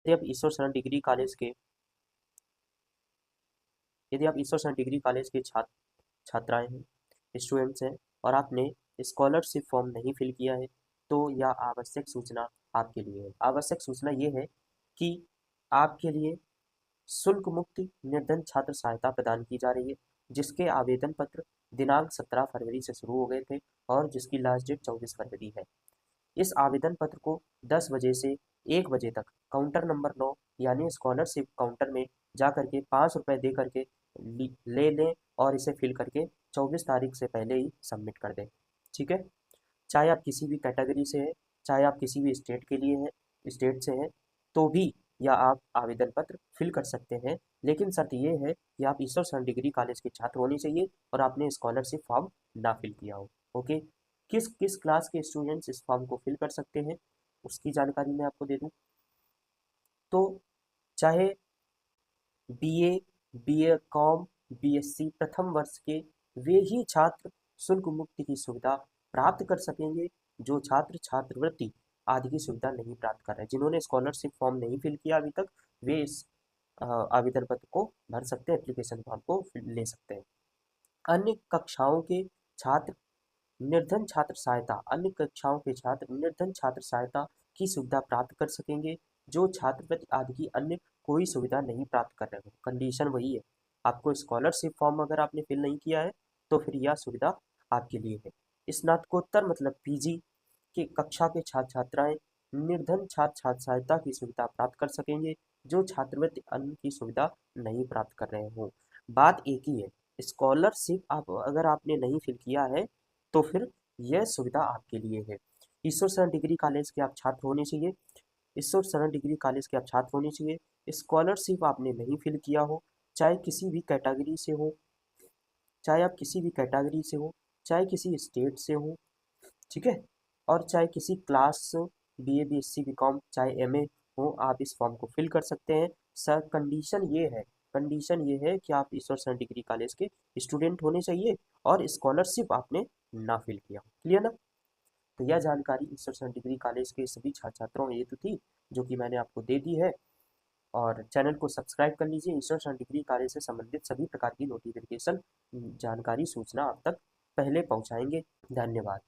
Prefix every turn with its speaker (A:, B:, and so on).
A: यदि आप ईश्वर शरण डिग्री कॉलेज के यदि आप ईश्वर शरण डिग्री कॉलेज के छात्राएं हैं, स्टूडेंट्स हैं और आपने स्कॉलरशिप फॉर्म नहीं फिल किया है, तो यह आवश्यक सूचना आपके लिए है। आवश्यक सूचना ये है कि आपके लिए शुल्क मुक्त निर्धन छात्र सहायता प्रदान की जा रही है, जिसके आवेदन पत्र दिनांक 17 फरवरी से शुरू हो गए थे और जिसकी लास्ट डेट 24 फरवरी है। इस आवेदन पत्र को 10 बजे से 1 बजे तक काउंटर नंबर 9 यानी स्कॉलरशिप काउंटर में जा करके 5 रुपये दे करके ले लें और इसे फिल करके 24 तारीख से पहले ही सबमिट कर दें। ठीक है, चाहे आप किसी भी कैटेगरी से हैं, चाहे आप किसी भी स्टेट के लिए हैं, स्टेट से हैं, तो भी या आप आवेदन पत्र फिल कर सकते हैं। लेकिन शर्त ये है कि आप ईश्वर शरण डिग्री कॉलेज के छात्र होने चाहिए और आपने स्कॉलरशिप फॉर्म ना फिल किया हो। ओके, किस किस क्लास के स्टूडेंट्स इस फॉर्म को फिल कर सकते हैं, उसकी जानकारी मैं आपको दे दूं तो चाहे बीए, बीए कॉम, बीएससी प्रथम वर्ष के वे ही छात्र शुल्क मुक्ति की सुविधा प्राप्त कर सकेंगे जो छात्र छात्रवृत्ति आदि की सुविधा नहीं प्राप्त कर रहे। जिन्होंने स्कॉलरशिप फॉर्म नहीं फिल किया अभी तक, वे इस आवेदन पत्र को भर सकते हैं, एप्लीकेशन फॉर्म को ले सकते हैं। अन्य कक्षाओं के छात्र निर्धन छात्र सहायता अन्य कक्षाओं के छात्र निर्धन छात्र सहायता की सुविधा प्राप्त कर सकेंगे जो छात्रवृत्ति आदि की अन्य कोई सुविधा नहीं प्राप्त कर रहे हो। कंडीशन वही है, आपको स्कॉलरशिप फॉर्म अगर आपने फिल नहीं किया है तो फिर यह सुविधा आपके लिए है। स्नातकोत्तर मतलब पीजी की कक्षा के छात्र छात्राएं निर्धन छात्र छात्र सहायता की सुविधा प्राप्त कर सकेंगे जो छात्रवृत्ति अन्य की सुविधा नहीं प्राप्त कर रहे हो। बात एक ही है, स्कॉलरशिप आप अगर आपने नहीं फिल किया है तो फिर यह सुविधा आपके लिए है। ईश्वर शरण डिग्री कॉलेज के आप छात्र होने चाहिए, ईश्वर शरण डिग्री कॉलेज के आप छात्र होने चाहिए। स्कॉलरशिप आपने नहीं फिल किया हो, चाहे किसी भी कैटेगरी से हो, चाहे आप किसी भी कैटेगरी से हो, चाहे किसी स्टेट से हो, ठीक है, और चाहे किसी क्लास बीए बीएससी बीकॉम चाहे एमए हो, आप इस फॉर्म को फिल कर सकते हैं। सर कंडीशन ये है कि आप ईश्वर शरण डिग्री कॉलेज के स्टूडेंट होने चाहिए और स्कॉलरशिप आपने ना फिल किया हो। क्लियर ना? तो यह जानकारी ईश्वर शरण डिग्री कॉलेज के सभी छात्र छात्राओं हेतु थी, जो कि मैंने आपको दे दी है। और चैनल को सब्सक्राइब कर लीजिए। ईश्वर शरण डिग्री कॉलेज से संबंधित सभी प्रकार की नोटिफिकेशन जानकारी सूचना आप तक पहले पहुंचाएंगे। धन्यवाद।